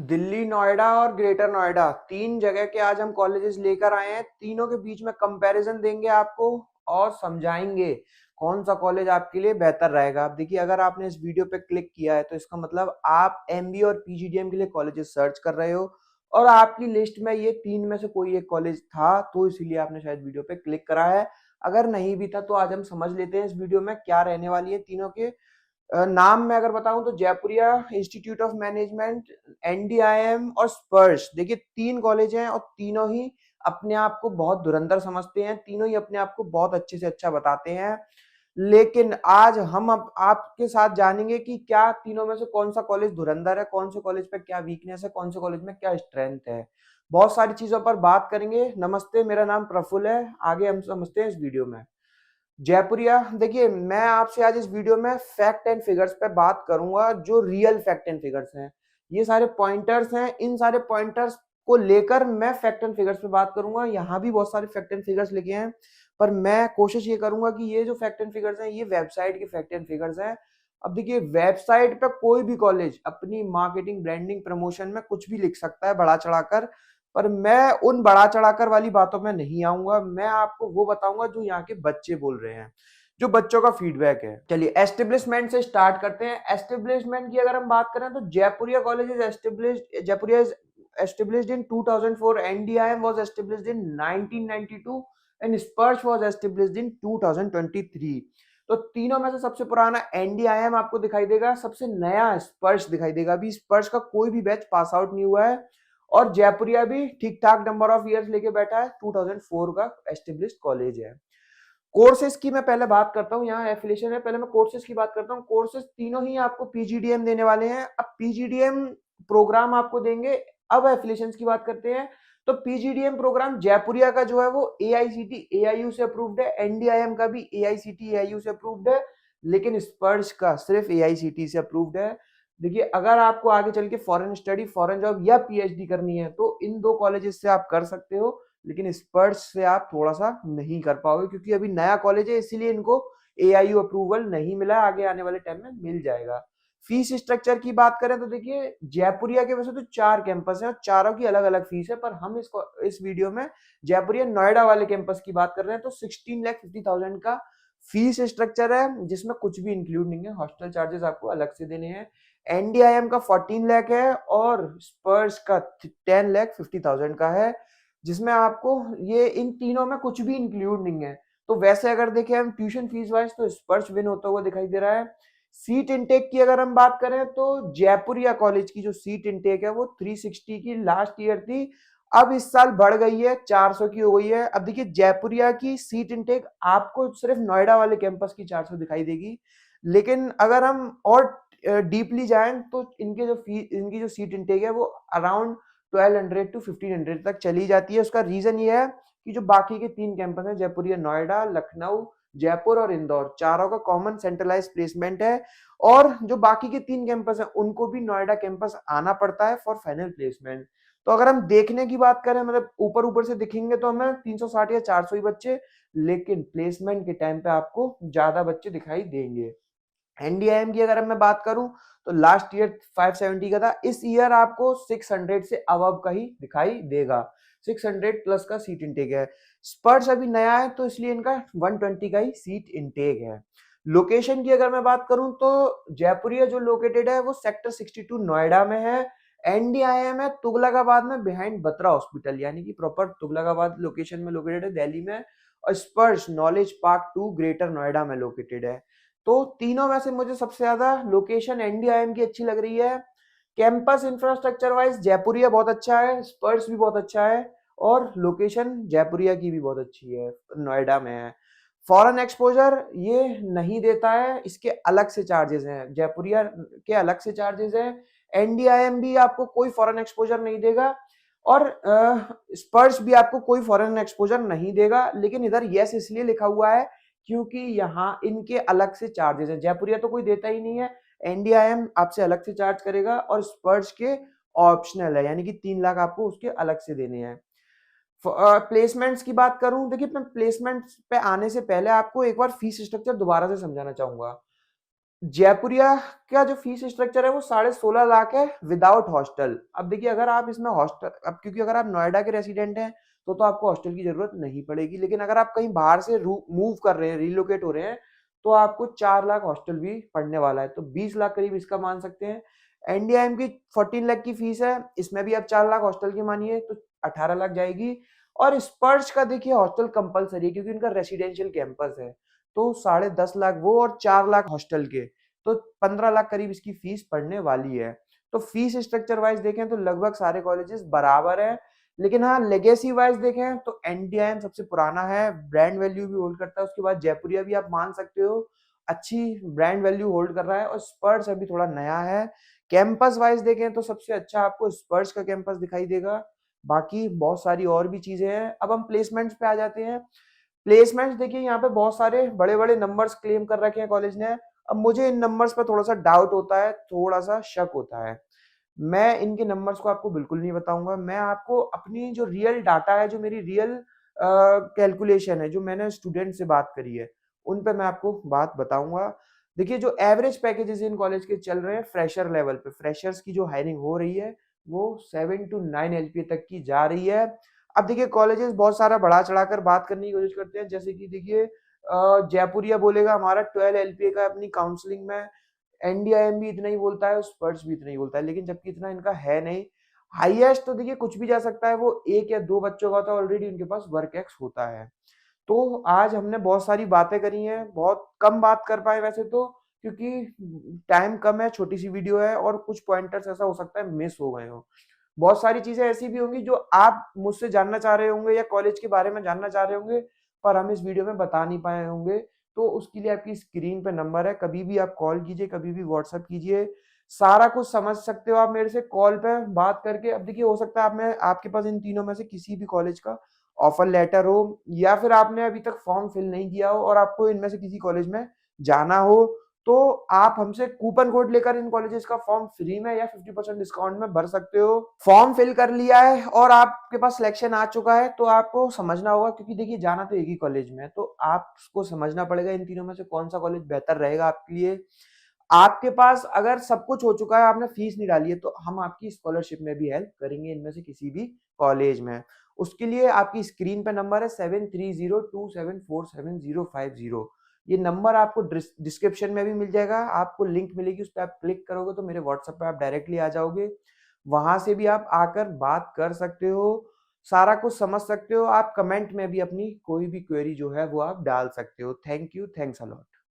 दिल्ली, नोएडा और ग्रेटर नोएडा, तीन जगह के आज हम कॉलेजेस लेकर आए हैं। तीनों के बीच में कंपैरिजन देंगे आपको और समझाएंगे कौन सा कॉलेज आपके लिए बेहतर रहेगा। अब देखिए, अगर आपने इस वीडियो पे क्लिक किया है तो इसका मतलब आप एमबीए और पीजीडीएम के लिए कॉलेजेस सर्च कर रहे हो और आपकी लिस्ट में ये तीन में से कोई एक कॉलेज था, तो इसीलिए आपने शायद वीडियो पे क्लिक करा है। अगर नहीं भी था तो आज हम समझ लेते हैं इस वीडियो में क्या रहने वाली है तीनों के नाम मैं अगर बताऊं तो जयपुरिया इंस्टीट्यूट ऑफ मैनेजमेंट, एनडीआईएम और स्पर्श। देखिए, तीन कॉलेज हैं और तीनों ही अपने आप को बहुत धुरंधर समझते हैं, तीनों ही अपने आप को बहुत अच्छे से अच्छा बताते हैं। लेकिन आज हम अब आपके साथ जानेंगे कि क्या तीनों में से कौन सा कॉलेज धुरंधर है, कौन से कॉलेज पे क्या वीकनेस है, कौन से कॉलेज में क्या स्ट्रेंथ है। बहुत सारी चीजों पर बात करेंगे। नमस्ते, मेरा नाम प्रफुल्ल है। आगे हम समझते हैं इस वीडियो में। जयपुरिया, देखिए मैं आपसे आज इस वीडियो में फैक्ट एंड फिगर्स पे बात करूंगा, जो रियल फैक्ट एंड फिगर्स हैं। ये सारे पॉइंटर्स हैं, इन सारे पॉइंटर्स को लेकर मैं फैक्ट एंड फिगर्स पे बात करूंगा। यहाँ भी बहुत सारे फैक्ट एंड फिगर्स लिखे हैं, पर मैं कोशिश ये करूंगा कि ये जो फैक्ट एंड फिगर्स हैं ये वेबसाइट के फैक्ट एंड फिगर्स हैं। अब देखिए, वेबसाइट पे कोई भी कॉलेज अपनी मार्केटिंग, ब्रांडिंग, प्रमोशन में कुछ भी लिख सकता है बढ़ा चढ़ाकर, पर मैं उन बढ़ा चढ़ाकर वाली बातों में नहीं आऊंगा। मैं आपको वो बताऊंगा जो यहाँ के बच्चे बोल रहे हैं, जो बच्चों का फीडबैक है। चलिए एस्टेब्लिशमेंट से स्टार्ट करते हैं। एस्टेब्लिशमेंट की अगर हम बात करें तो Jaipuria college is established, Jaipuria is established in 2004, NDIM was established in 1992 and Sparsh was established in 2023। तो तीनों में से सबसे पुराना एनडीआईएम आपको दिखाई देगा, सबसे नया स्पर्श दिखाई देगा। अभी स्पर्श का कोई भी बैच पास आउट नहीं हुआ है और जयपुरिया भी ठीक ठाक नंबर ऑफ इयर्स लेके बैठा है, 2004 का एस्टेब्लिश्ड कॉलेज है। कोर्सेज की मैं पहले बात करता हूँ, यहाँ एफिलिएशन है, पहले मैं कोर्सेज की बात करता हूँ। कोर्सेज तीनों ही आपको पीजीडीएम देने वाले हैं। अब पीजीडीएम प्रोग्राम आपको देंगे। अब एफिलिएशन की बात करते हैं तो पीजीडीएम प्रोग्राम जयपुरिया का जो है वो एआईसीटी एआईयू से अप्रूव्ड है, एनडीआईएम का भी एआईसीटी एआईयू से अप्रूव्ड है, लेकिन स्पर्श का सिर्फ एआईसीटी से अप्रूव्ड है। देखिए, अगर आपको आगे चल के फॉरेन स्टडी, फॉरेन जॉब या पीएचडी करनी है तो इन दो कॉलेजेस से आप कर सकते हो, लेकिन स्पर्श से आप थोड़ा सा नहीं कर पाओगे क्योंकि अभी नया कॉलेज है, इसीलिए इनको एआईयू अप्रूवल नहीं मिला है। आगे आने वाले टाइम में मिल जाएगा। फीस स्ट्रक्चर की बात करें तो देखिए, जयपुरिया के वैसे तो चार कैंपस हैं और चारों की अलग अलग फीस है, पर हम इस वीडियो में जयपुरिया नोएडा वाले कैंपस की बात कर रहे हैं। तो 16,50,000 का फीस स्ट्रक्चर है, जिसमें कुछ भी इंक्लूड नहीं है। हॉस्टल चार्जेस आपको अलग से देने हैं। एनडीआईएम का 14 लाख है और स्पर्श का 10,50,000 का है, जिसमें आपको ये इन तीनों में कुछ भी इंक्लूड नहीं है। तो वैसे अगर देखें हम ट्यूशन फीस वाइज तो स्पर्श विन होता हुआ दिखाई दे रहा है। सीट इनटेक की अगर हम बात करें तो जयपुरिया कॉलेज की जो सीट इनटेक है वो 360 की लास्ट ईयर थी, अब इस साल बढ़ गई है, 400 की हो गई है। अब देखिए, जयपुरिया की सीट इनटेक आपको सिर्फ नोएडा वाले कैंपस की 400 दिखाई देगी, लेकिन अगर हम और डीपली जाएं तो इनकी जो सीट इनटेक है वो अराउंड 1200 टू 1500 तक चली जाती है। उसका रीजन ये है कि जो बाकी के तीन कैंपस हैं, जयपुरिया नोएडा, लखनऊ, जयपुर और इंदौर, चारों का कॉमन सेंट्रलाइज प्लेसमेंट है। और जो बाकी के तीन कैंपस हैं उनको भी नोएडा कैंपस आना पड़ता है फॉर फाइनल प्लेसमेंट। तो अगर हम देखने की बात करें, मतलब ऊपर ऊपर से दिखेंगे तो हमें 360 या 400 ही बच्चे, लेकिन प्लेसमेंट के टाइम पे आपको ज्यादा बच्चे दिखाई देंगे। एनडीआईएम की अगर मैं बात करूं तो लास्ट ईयर 570 का था, इस ईयर आपको 600 से अबव का ही दिखाई देगा। 600 प्लस का सीट इनटेक है। स्पर्श अभी नया है तो इसलिए इनका 120 का ही सीट इनटेक है। लोकेशन की अगर मैं बात करूं तो जयपुरिया जो लोकेटेड है वो सेक्टर 62 नोएडा में है। एनडीआईएम है तुगलकाबाद में बिहाइंड बत्रा हॉस्पिटल, यानी कि प्रॉपर तुगलकाबाद लोकेशन में लोकेटेड है, दिल्ली में। और स्पर्श नॉलेज पार्क 2 ग्रेटर नोएडा में लोकेटेड है। तो तीनों में से मुझे सबसे ज्यादा लोकेशन एनडीआईएम की अच्छी लग रही है। कैंपस इंफ्रास्ट्रक्चर वाइज जयपुरिया बहुत अच्छा है, स्पर्श भी बहुत अच्छा है, और लोकेशन जयपुरिया की भी बहुत अच्छी है, नोएडा में है। फॉरेन एक्सपोजर ये नहीं देता है, इसके अलग से चार्जेस हैं, जयपुरिया के अलग से चार्जेस हैं। एनडीआईएम भी आपको कोई फॉरेन एक्सपोजर नहीं देगा और स्पर्श भी आपको कोई फॉरेन एक्सपोजर नहीं देगा, लेकिन इधर यस इसलिए लिखा हुआ है क्योंकि यहाँ इनके अलग से चार्जेस है। जयपुरिया तो कोई देता ही नहीं है, एनडीआईएम आपसे अलग से चार्ज करेगा और स्पर्श के ऑप्शनल है, यानी कि 3 लाख आपको उसके अलग से देने हैं। प्लेसमेंट्स की बात करूं, देखिए मैं प्लेसमेंट्स पे आने से पहले आपको एक बार फीस स्ट्रक्चर दोबारा से समझाना चाहूंगा। जयपुरिया का जो फीस स्ट्रक्चर है वो 16.5 लाख है विदाउट हॉस्टल। अब देखिए अगर आप इसमें हॉस्टल, अब क्योंकि अगर आप नोएडा के रेसिडेंट हैं तो आपको हॉस्टल की जरूरत नहीं पड़ेगी, लेकिन अगर आप कहीं बाहर से मूव कर रहे हैं, रिलोकेट हो रहे हैं, तो आपको 4 लाख हॉस्टल भी पड़ने वाला है, तो 20 लाख करीब इसका मान सकते हैं। एनडीआईएम की 14 लाख की फीस है, इसमें भी आप 4 लाख हॉस्टल की मानिए तो 18 लाख जाएगी। और स्पर्श का देखिए हॉस्टल कंपलसरी है क्योंकि उनका रेसिडेंशियल कैंपस है, तो 10.5 लाख वो और 4 लाख हॉस्टल के, तो 15 लाख करीब इसकी फीस पड़ने वाली है। तो फीस स्ट्रक्चर वाइज देखें तो लगभग सारे कॉलेजेस बराबर है, लेकिन हाँ लेगेसी वाइज देखें तो एनडीआईएम सबसे पुराना है, ब्रांड वैल्यू भी होल्ड करता है, उसके बाद जयपुरिया भी आप मान सकते हो अच्छी ब्रांड वैल्यू होल्ड कर रहा है, और स्पर्श अभी थोड़ा नया है। कैंपस वाइज देखें तो सबसे अच्छा आपको स्पर्श का कैंपस दिखाई देगा, बाकी बहुत सारी और भी चीजें हैं। अब हम प्लेसमेंट्स पे आ जाते हैं। प्लेसमेंट्स देखिए यहाँ पे बहुत सारे बड़े बड़े नंबर्स क्लेम कर रखे हैं कॉलेज ने। अब मुझे इन नंबर्स पर थोड़ा सा डाउट होता है, थोड़ा सा शक होता है। मैं इनके नंबर्स को आपको बिल्कुल नहीं बताऊंगा, मैं आपको अपनी जो रियल डाटा है, जो मेरी रियल कैलकुलेशन है, जो मैंने स्टूडेंट से बात करी है, उन पे मैं आपको बात बताऊंगा। देखिए जो एवरेज पैकेजेस इन कॉलेज के चल रहे हैं फ्रेशर लेवल पे, फ्रेशर्स की जो हायरिंग हो रही है वो 7 to 9 LPA तक की जा रही है। अब देखिए कॉलेजेस बहुत सारा बढ़ा चढ़ाकर बात करने की कोशिश करते हैं, जैसे कि देखिए जयपुरिया बोलेगा हमारा 12 LPA का अपनी काउंसलिंग में, एनडीआईएम भी इतना ही बोलता है, स्पर्श भी इतना ही बोलता है, लेकिन जबकि इतना इनका है नहीं। हाईएस्ट तो देखिए कुछ भी जा सकता है, वो 1 या 2 बच्चों का तो ऑलरेडी उनके पास वर्क एक्स होता है। तो आज हमने बहुत सारी बातें करी हैं, बहुत कम बात कर पाए वैसे तो, क्योंकि टाइम कम है, छोटी सी वीडियो है, और कुछ पॉइंटर्स ऐसा हो सकता है मिस हो गए हो। बहुत सारी चीजें ऐसी भी होंगी जो आप मुझसे जानना चाह रहे होंगे या कॉलेज के बारे में जानना चाह रहे होंगे, पर हम इस वीडियो में बता नहीं पाए होंगे। तो उसके लिए आपकी स्क्रीन पे नंबर है, कभी भी आप कॉल कीजिए, कभी भी व्हाट्सएप कीजिए, सारा कुछ समझ सकते हो आप मेरे से कॉल पे बात करके। अब देखिए हो सकता है आप में आपके पास इन तीनों में से किसी भी कॉलेज का ऑफर लेटर हो, या फिर आपने अभी तक फॉर्म फिल नहीं किया हो और आपको इनमें से किसी कॉलेज में जाना हो, तो आप हमसे कूपन कोड लेकर इन कॉलेजेस का फॉर्म फ्री में या 50% डिस्काउंट में भर सकते हो। फॉर्म फिल कर लिया है और आपके पास सिलेक्शन आ चुका है, तो आपको समझना होगा, क्योंकि देखिए जाना तो एक ही कॉलेज में है, तो आपको समझना पड़ेगा इन तीनों में से कौन सा कॉलेज बेहतर रहेगा आपके लिए। आपके पास अगर सब कुछ हो चुका है, आपने फीस नहीं डाली है, तो हम आपकी स्कॉलरशिप में भी हेल्प करेंगे इनमें से किसी भी कॉलेज में। उसके लिए आपकी स्क्रीन पे नंबर है 7302747050। ये नंबर आपको डिस्क्रिप्शन में भी मिल जाएगा, आपको लिंक मिलेगी, उस पर आप क्लिक करोगे तो मेरे व्हाट्सएप पे आप डायरेक्टली आ जाओगे, वहां से भी आप आकर बात कर सकते हो, सारा कुछ समझ सकते हो। आप कमेंट में भी अपनी कोई भी क्वेरी जो है वो आप डाल सकते हो। Thank you, thanks a lot.